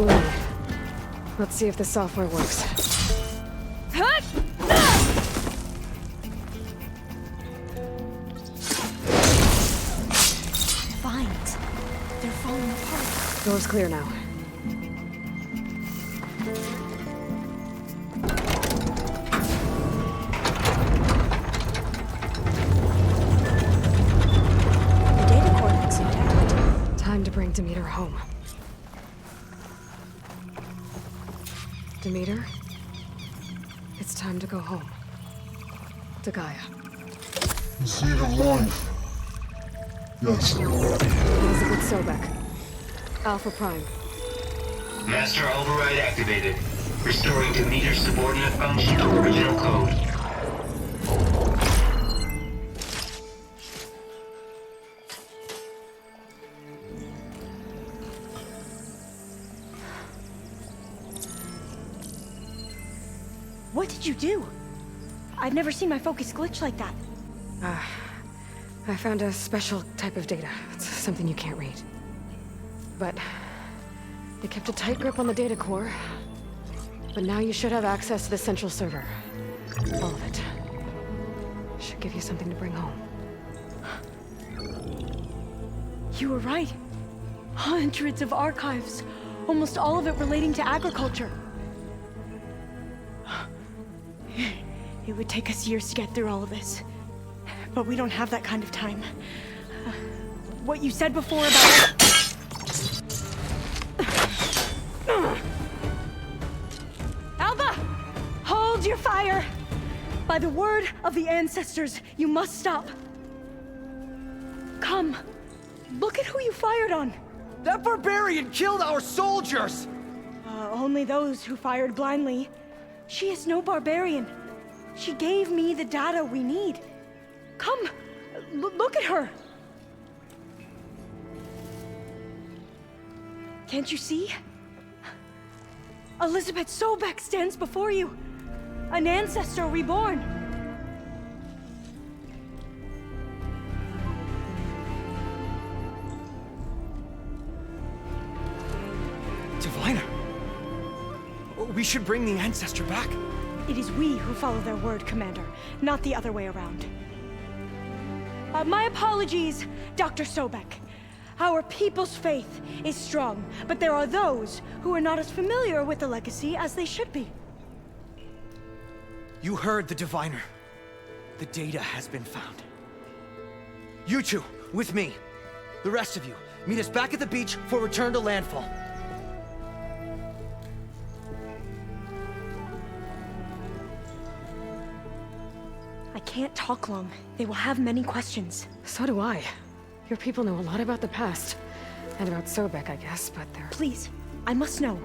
blooming. Let's see if the software works. Vines. They're falling apart. Door's clear now. The data coordinates intact. Time to bring Demeter home. Demeter, it's time to go home. To Gaia. The seed of life. Yes. Elizabeth Sobek. Alpha Prime. Master override activated. Restoring Demeter's subordinate function to original code. What did you do? I've never seen my focus glitch like that. I found a special type of data. It's something you can't read. But it kept a tight grip on the data core. But now you should have access to the central server. All of it. Should give you something to bring home. You were right. Hundreds of archives. Almost all of it relating to agriculture. It would take us years to get through all of this. But we don't have that kind of time. What you said before about... Alba! Hold your fire! By the word of the ancestors, you must stop. Come. Look at who you fired on. That barbarian killed our soldiers! Only those who fired blindly. She is no barbarian. She gave me the data we need. Come, look at her. Can't you see? Elizabeth Sobek stands before you. An ancestor reborn. Diviner! We should bring the ancestor back. It is we who follow their word, Commander, not the other way around. My apologies, Dr. Sobek. Our people's faith is strong, but there are those who are not as familiar with the legacy as they should be. You heard the diviner. The data has been found. You two, with me. The rest of you, meet us back at the beach for return to landfall. I can't talk long. They will have many questions. So do I. Your people know a lot about the past. And about Sobek, I guess, but they're... Please, I must know.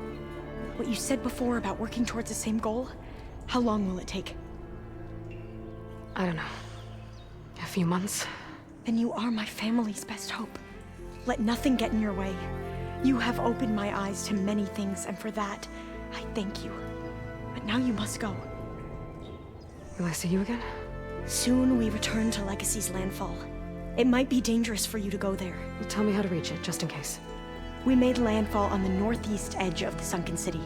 What you said before about working towards the same goal, how long will it take? I don't know. A few months? Then you are my family's best hope. Let nothing get in your way. You have opened my eyes to many things, and for that, I thank you. But now you must go. Will I see you again? Soon we return to Legacy's landfall. It might be dangerous for you to go there. Tell me how to reach it, just in case. We made landfall on the northeast edge of the sunken city.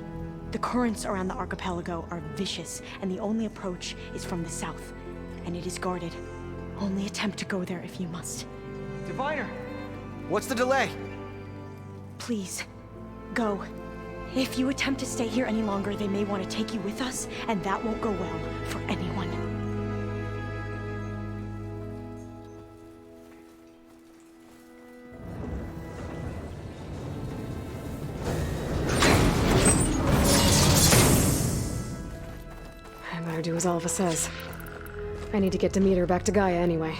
The currents around the archipelago are vicious, and the only approach is from the south. And it is guarded. Only attempt to go there if you must. Diviner! What's the delay? Please, go. If you attempt to stay here any longer, they may want to take you with us, and that won't go well for anyone. I better do as Alva says. I need to get Demeter back to Gaia anyway.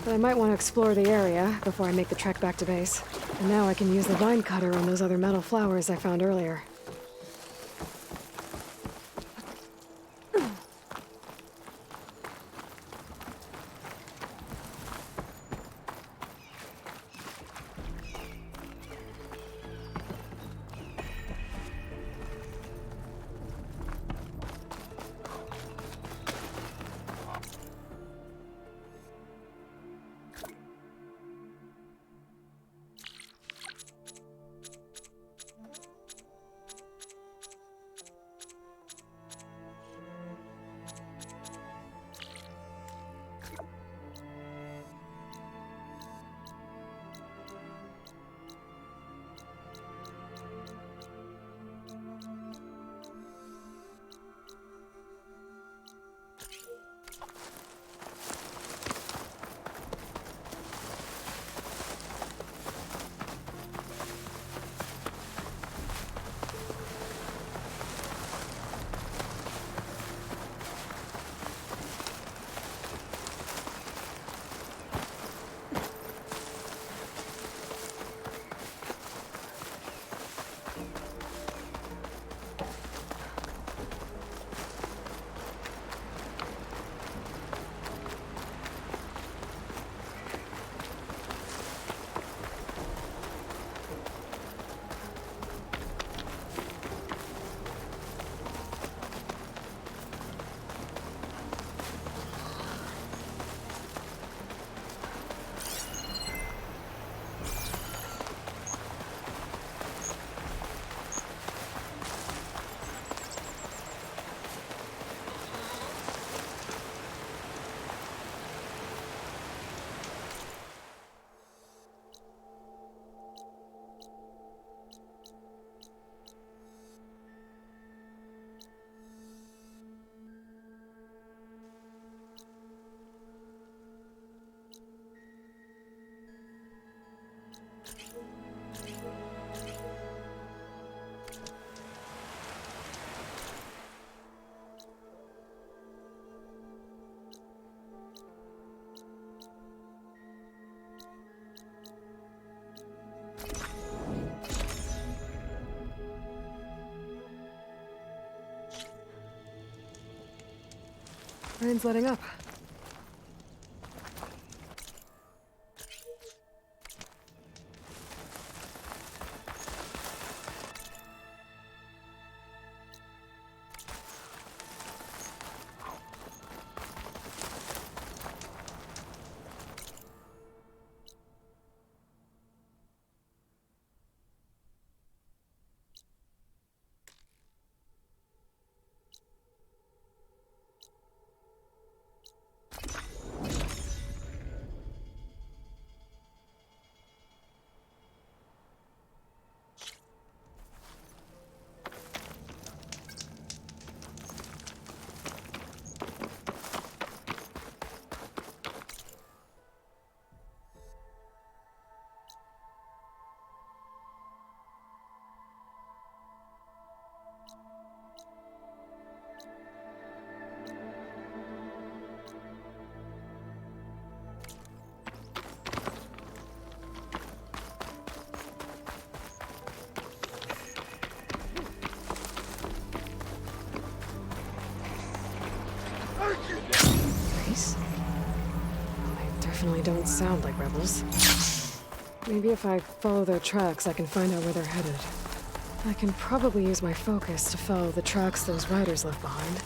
But I might want to explore the area before I make the trek back to base. And now I can use the vine cutter on those other metal flowers I found earlier. Rain's letting up. Nice. They definitely don't sound like rebels. Maybe if I follow their tracks, I can find out where they're headed. I can probably use my focus to follow the tracks those riders left behind.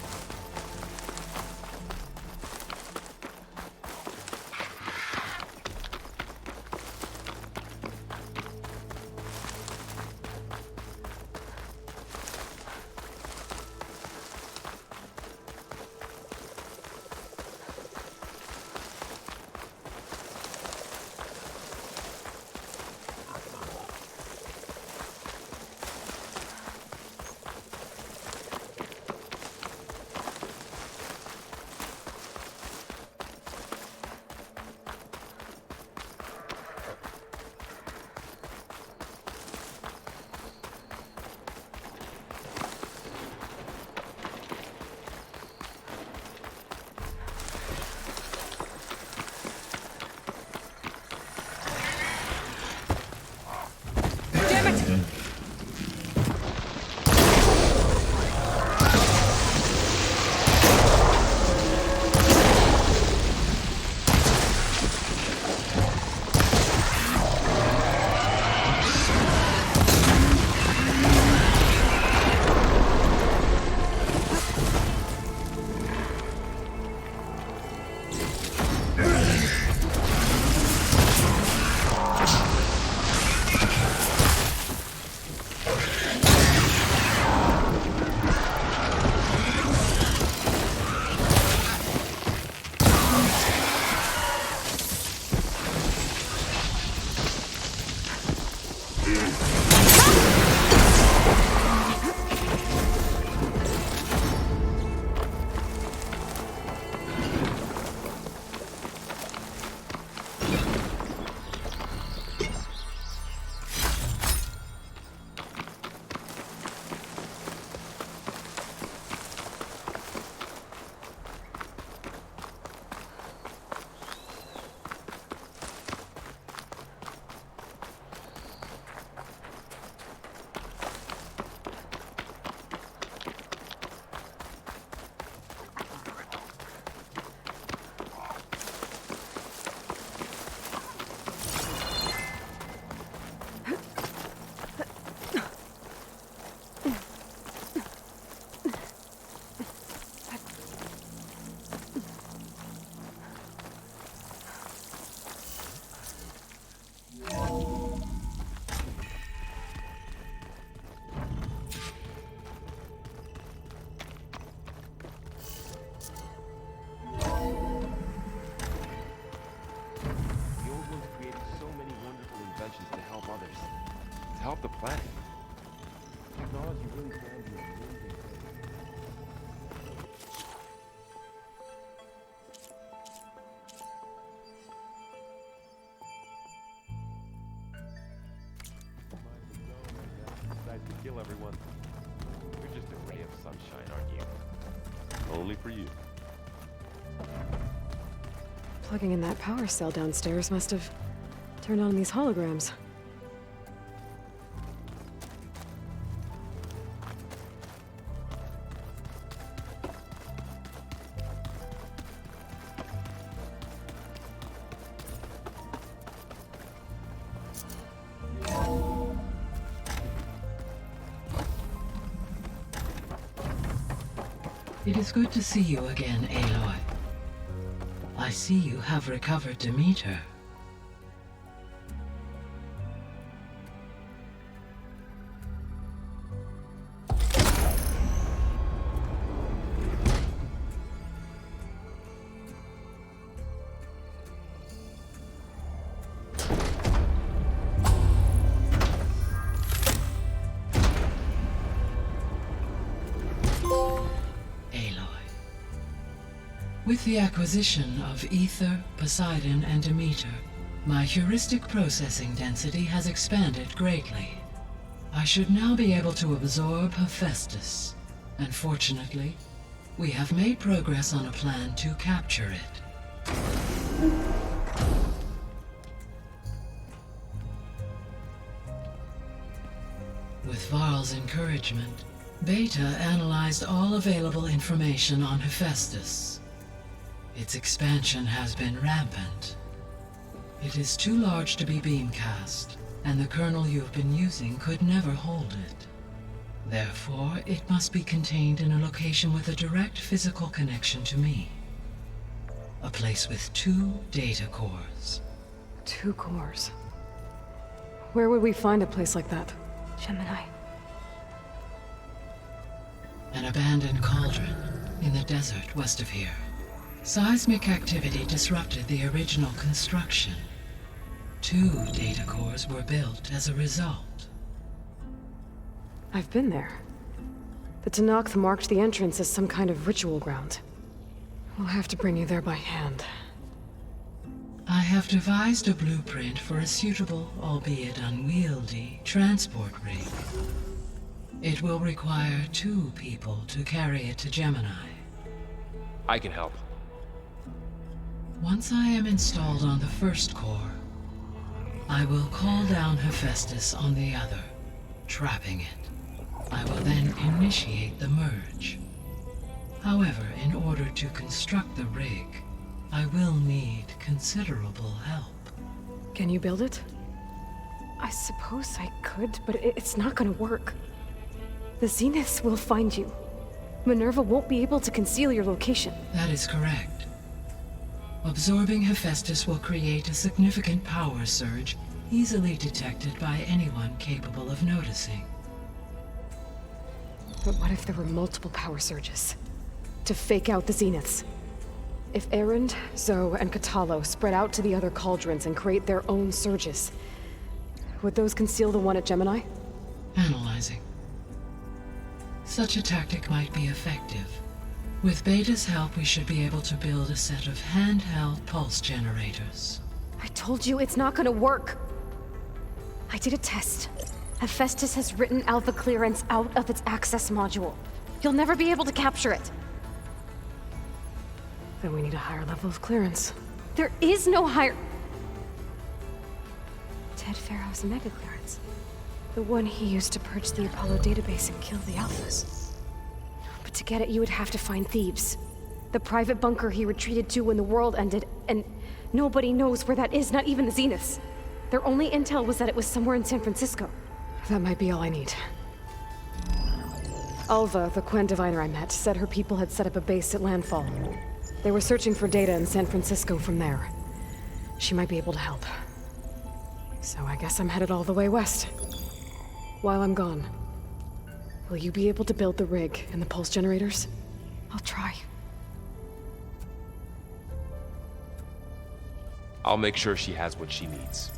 help the planet. Technology really can be amazing thing. Decides to kill everyone. You're just a ray of sunshine, aren't you? Only for you. Plugging in that power cell downstairs must have turned on these holograms. It is good to see you again, Aloy. I see you have recovered Demeter. With the acquisition of Ether, Poseidon, and Demeter, my heuristic processing density has expanded greatly. I should now be able to absorb Hephaestus, and fortunately, we have made progress on a plan to capture it. With Varl's encouragement, Beta analyzed all available information on Hephaestus. Its expansion has been rampant. It is too large to be beamcast, and the kernel you have been using could never hold it. Therefore, it must be contained in a location with a direct physical connection to me. A place with 2 data cores. 2 cores. Where would we find a place like that? Gemini. An abandoned cauldron in the desert west of here. Seismic activity disrupted the original construction. 2 data cores were built as a result. I've been there. The Tenakth marked the entrance as some kind of ritual ground. We'll have to bring you there by hand. I have devised a blueprint for a suitable, albeit unwieldy, transport rig. It will require 2 people to carry it to Gemini. I can help. Once I am installed on the first core, I will call down Hephaestus on the other, trapping it. I will then initiate the merge. However, in order to construct the rig, I will need considerable help. Can you build it? I suppose I could, but it's not gonna work. The Zeniths will find you. Minerva won't be able to conceal your location. That is correct. Absorbing Hephaestus will create a significant power surge, easily detected by anyone capable of noticing. But what if there were multiple power surges? To fake out the Zeniths? If Erend, Zoe, and Katalo spread out to the other cauldrons and create their own surges, would those conceal the one at Gemini? Analyzing. Such a tactic might be effective. With Beta's help, we should be able to build a set of handheld pulse generators. I told you it's not gonna work. I did a test. Hephaestus has written Alpha clearance out of its access module. You'll never be able to capture it. Then we need a higher level of clearance. There is no higher... Ted Pharaoh's mega clearance. The one he used to purge the Apollo database and kill the Alphas. But to get it, you would have to find Thebes. The private bunker he retreated to when the world ended, and nobody knows where that is, not even the Zeniths. Their only intel was that it was somewhere in San Francisco. That might be all I need. Alva, the Quen diviner I met, said her people had set up a base at landfall. They were searching for data in San Francisco from there. She might be able to help. So I guess I'm headed all the way west. While I'm gone, will you be able to build the rig and the pulse generators? I'll try. I'll make sure she has what she needs.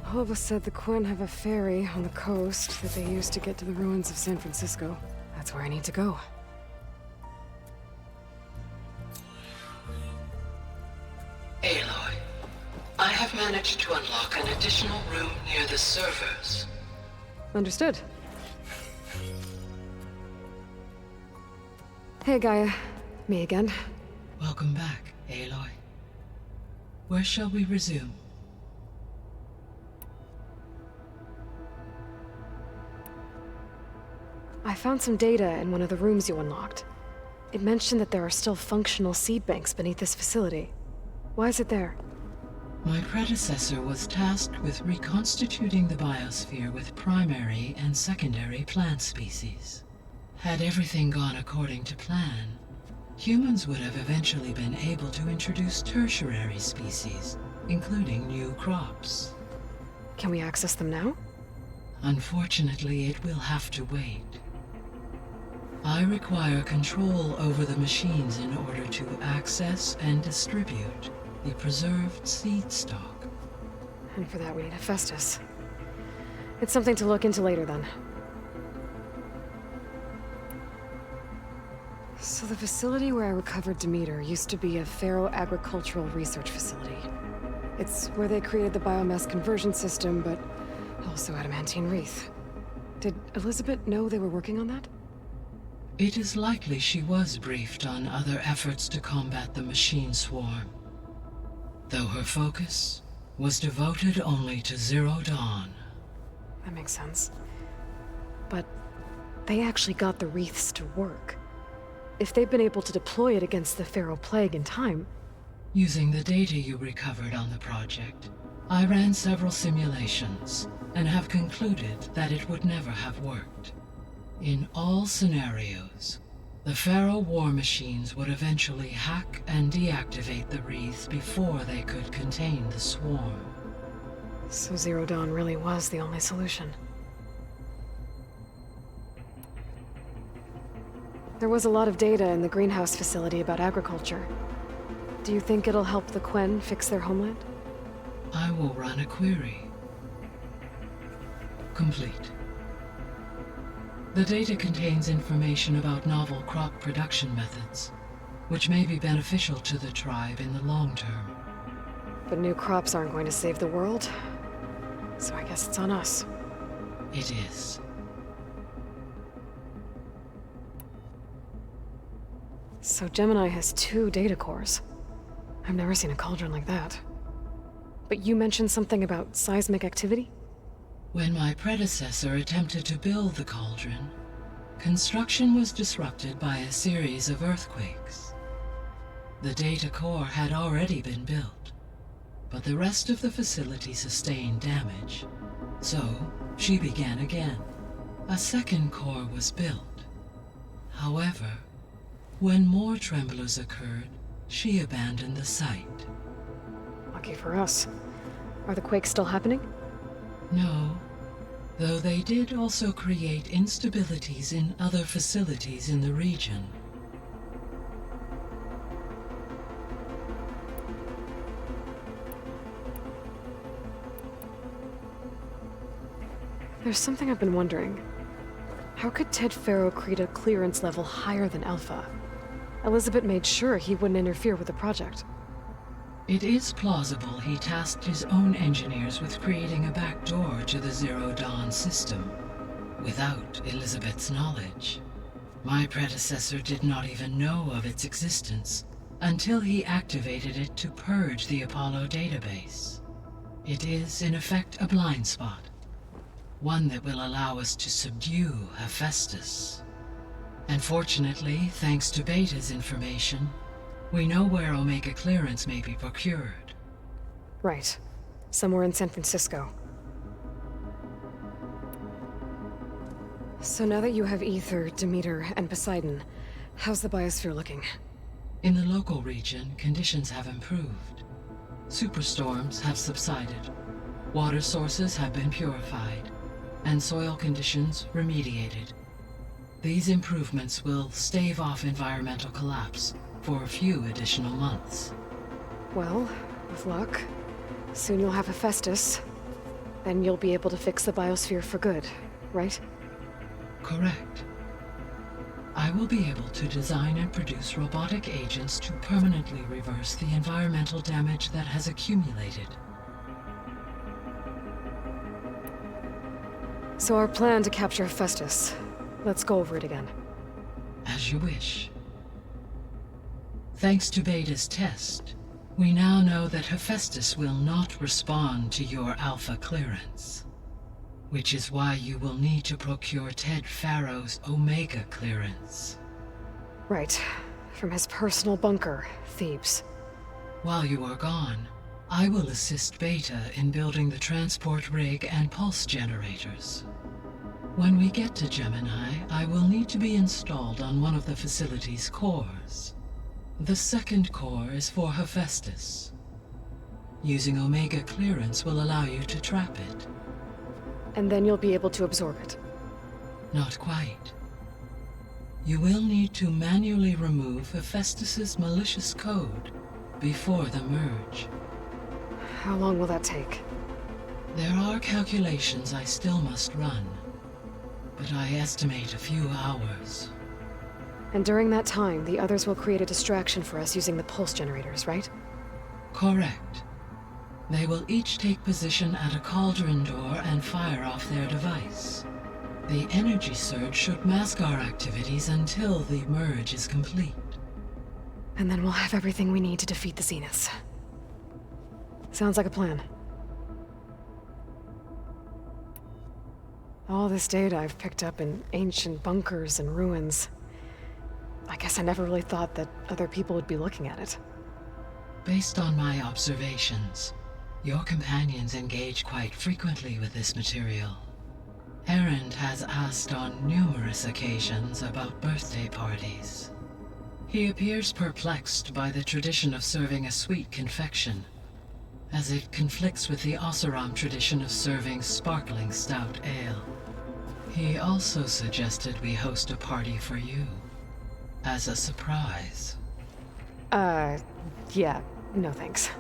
Alva said the Quen have a ferry on the coast that they use to get to the ruins of San Francisco. That's where I need to go. Aloy, I have managed to unlock an additional room near the servers. Understood. Hey, Gaia. Me again. Welcome back, Aloy. Where shall we resume? I found some data in one of the rooms you unlocked. It mentioned that there are still functional seed banks beneath this facility. Why is it there? My predecessor was tasked with reconstituting the biosphere with primary and secondary plant species. Had everything gone according to plan, humans would have eventually been able to introduce tertiary species, including new crops. Can we access them now? Unfortunately, it will have to wait. I require control over the machines in order to access and distribute the preserved seed stock. And for that we need Hephaestus. It's something to look into later then. So the facility where I recovered Demeter used to be a Pharaoh agricultural research facility. It's where they created the biomass conversion system, but also adamantine wreath. Did Elizabeth know they were working on that? It is likely she was briefed on other efforts to combat the machine swarm, though her focus was devoted only to Zero Dawn. That makes sense. But they actually got the wreaths to work. If they've been able to deploy it against the Pharaoh Plague in time... Using the data you recovered on the project, I ran several simulations and have concluded that it would never have worked. In all scenarios, the Pharaoh war machines would eventually hack and deactivate the wreath before they could contain the swarm. So Zero Dawn really was the only solution. There was a lot of data in the greenhouse facility about agriculture. Do you think it'll help the Quen fix their homeland? I will run a query. Complete. The data contains information about novel crop production methods, which may be beneficial to the tribe in the long term. But new crops aren't going to save the world, so I guess it's on us. It is. So Gemini has 2 data cores. I've never seen a cauldron like that. But you mentioned something about seismic activity? When my predecessor attempted to build the cauldron, construction was disrupted by a series of earthquakes. The data core had already been built, but the rest of the facility sustained damage. So, she began again. A second core was built. However, when more tremblers occurred, she abandoned the site. Lucky for us. Are the quakes still happening? No, though they did also create instabilities in other facilities in the region. There's something I've been wondering. How could Ted Faro create a clearance level higher than Alpha? Elizabeth made sure he wouldn't interfere with the project. It is plausible he tasked his own engineers with creating a backdoor to the Zero Dawn system, without Elizabeth's knowledge. My predecessor did not even know of its existence until he activated it to purge the Apollo database. It is, in effect, a blind spot, one that will allow us to subdue Hephaestus. And fortunately, thanks to Beta's information, we know where Omega clearance may be procured. Right. Somewhere in San Francisco. So now that you have Ether, Demeter, and Poseidon, how's the biosphere looking? In the local region, conditions have improved. Superstorms have subsided. Water sources have been purified, and soil conditions remediated. These improvements will stave off environmental collapse for a few additional months. Well, with luck, soon you'll have Hephaestus. Then you'll be able to fix the biosphere for good, right? Correct. I will be able to design and produce robotic agents to permanently reverse the environmental damage that has accumulated. So our plan to capture Hephaestus. Let's go over it again. As you wish. Thanks to Beta's test, we now know that Hephaestus will not respond to your Alpha clearance. Which is why you will need to procure Ted Faro's Omega clearance. Right. From his personal bunker, Thebes. While you are gone, I will assist Beta in building the transport rig and pulse generators. When we get to Gemini, I will need to be installed on one of the facility's cores. The second core is for Hephaestus. Using Omega clearance will allow you to trap it. And then you'll be able to absorb it. Not quite. You will need to manually remove Hephaestus's malicious code before the merge. How long will that take? There are calculations I still must run, but I estimate a few hours. And during that time, the others will create a distraction for us using the pulse generators, right? Correct. They will each take position at a cauldron door and fire off their device. The energy surge should mask our activities until the merge is complete. And then we'll have everything we need to defeat the Zeniths. Sounds like a plan. All this data I've picked up in ancient bunkers and ruins. I guess I never really thought that other people would be looking at it. Based on my observations, your companions engage quite frequently with this material. Erend has asked on numerous occasions about birthday parties. He appears perplexed by the tradition of serving a sweet confection, as it conflicts with the Oseram tradition of serving sparkling stout ale. He also suggested we host a party for you, as a surprise. Yeah, no thanks.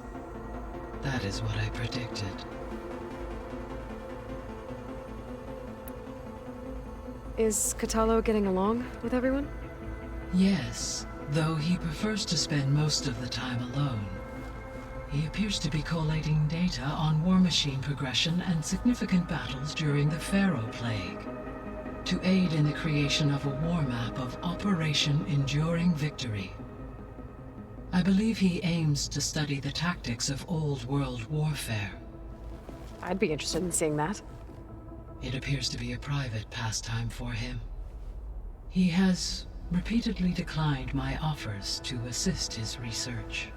That is what I predicted. Is Katalo getting along with everyone? Yes, though he prefers to spend most of the time alone. He appears to be collating data on war machine progression and significant battles during the Pharaoh Plague, to aid in the creation of a war map of Operation Enduring Victory. I believe he aims to study the tactics of old world warfare. I'd be interested in seeing that. It appears to be a private pastime for him. He has repeatedly declined my offers to assist his research.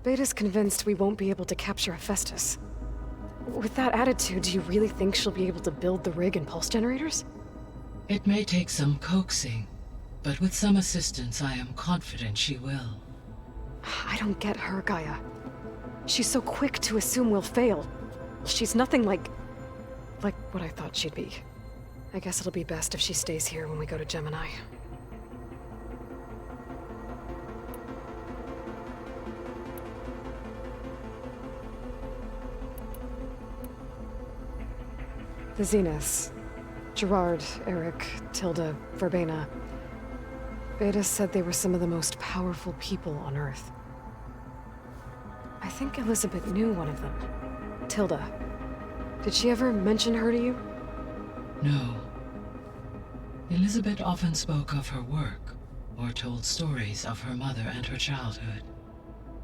Beta's convinced we won't be able to capture Hephaestus. With that attitude, do you really think she'll be able to build the rig and pulse generators? It may take some coaxing, but with some assistance I am confident she will. I don't get her, Gaia. She's so quick to assume we'll fail. She's nothing like what I thought she'd be. I guess it'll be best if she stays here when we go to Gemini. The Zeniths. Gerard, Eric, Tilda, Verbena. Beta said they were some of the most powerful people on Earth. I think Elizabeth knew one of them. Tilda. Did she ever mention her to you? No. Elizabeth often spoke of her work, or told stories of her mother and her childhood.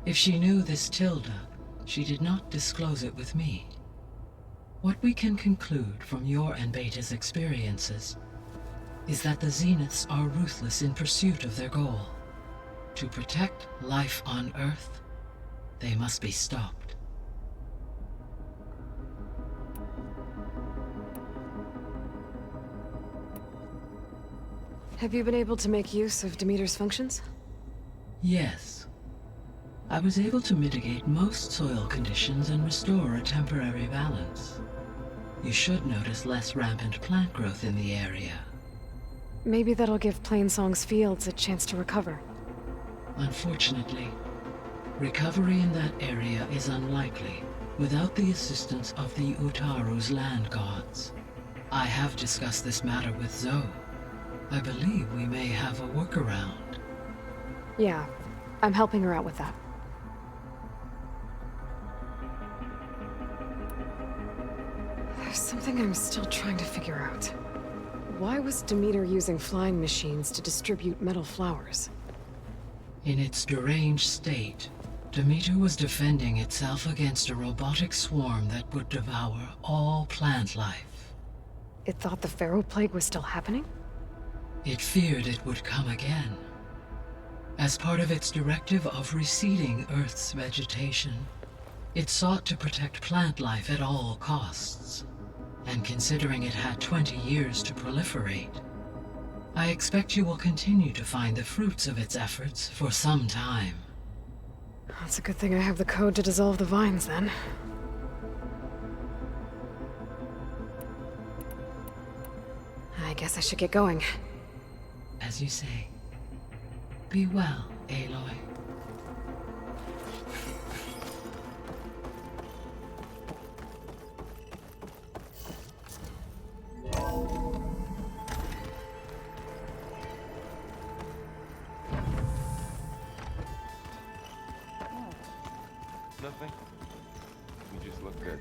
If she knew this Tilda, she did not disclose it with me. What we can conclude from your and Beta's experiences is that the Zeniths are ruthless in pursuit of their goal. To protect life on Earth, they must be stopped. Have you been able to make use of Demeter's functions? Yes. I was able to mitigate most soil conditions and restore a temporary balance. You should notice less rampant plant growth in the area. Maybe that'll give Plainsong's fields a chance to recover. Unfortunately, recovery in that area is unlikely without the assistance of the Utaru's land gods. I have discussed this matter with Zoe. I believe we may have a workaround. Yeah, I'm helping her out with that. There's something I'm still trying to figure out. Why was Demeter using flying machines to distribute metal flowers? In its deranged state, Demeter was defending itself against a robotic swarm that would devour all plant life. It thought the Pharaoh Plague was still happening? It feared it would come again. As part of its directive of reseeding Earth's vegetation, it sought to protect plant life at all costs. And considering it had 20 years to proliferate, I expect you will continue to find the fruits of its efforts for some time. That's a good thing I have the code to dissolve the vines, then. I guess I should get going. As you say, be well, Aloy. Nothing. You just look good.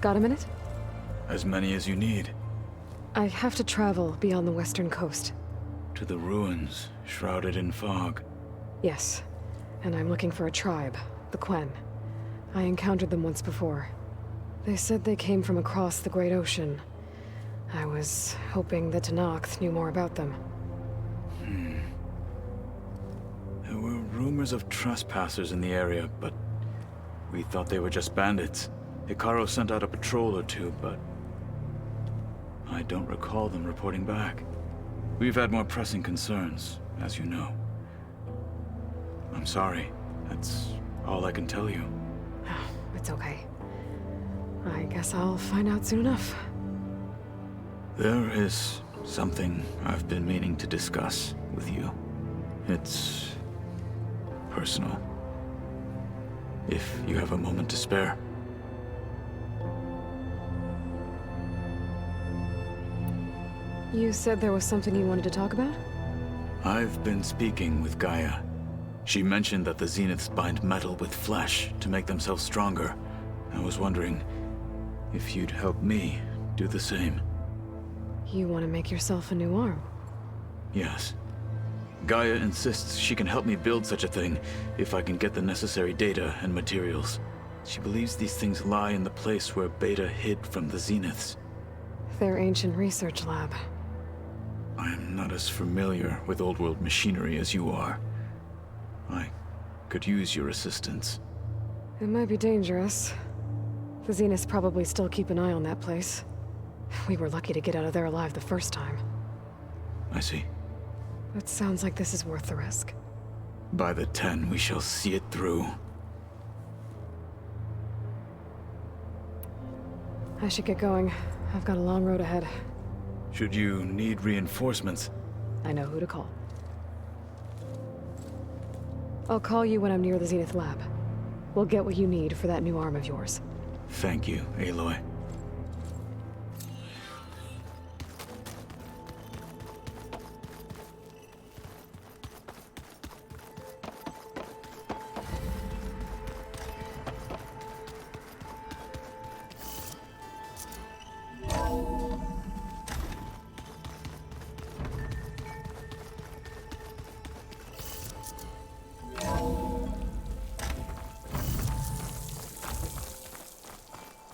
Got a minute? As many as you need. I have to travel beyond the western coast. To the ruins, shrouded in fog. Yes, and I'm looking for a tribe, the Quen. I encountered them once before. They said they came from across the Great Ocean. I was hoping that Tenakth knew more about them. There were rumors of trespassers in the area, but we thought they were just bandits. Hikaru sent out a patrol or two, but I don't recall them reporting back. We've had more pressing concerns, as you know. I'm sorry. That's all I can tell you. It's okay. I guess I'll find out soon enough. There is something I've been meaning to discuss with you. It's personal. If you have a moment to spare. You said there was something you wanted to talk about? I've been speaking with Gaia. She mentioned that the Zeniths bind metal with flesh to make themselves stronger. I was wondering if you'd help me do the same. You want to make yourself a new arm? Yes. Gaia insists she can help me build such a thing if I can get the necessary data and materials. She believes these things lie in the place where Beta hid from the Zeniths. Their ancient research lab. I'm not as familiar with old-world machinery as you are. I could use your assistance. It might be dangerous. The Zeniths probably still keep an eye on that place. We were lucky to get out of there alive the first time. I see. It sounds like this is worth the risk. By the 10, we shall see it through. I should get going. I've got a long road ahead. Should you need reinforcements, I know who to call. I'll call you when I'm near the Zenith lab. We'll get what you need for that new arm of yours. thank you, Aloy.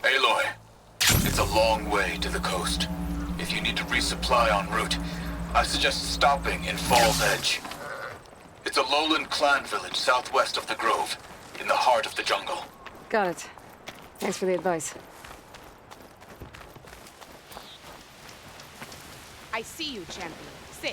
Aloy, it's a long way to the coast. If you need to resupply en route, I suggest stopping in Fall's Edge. It's a lowland clan village southwest of the Grove, in the heart of the jungle. Got it. Thanks for the advice. I see you, champion. Sit.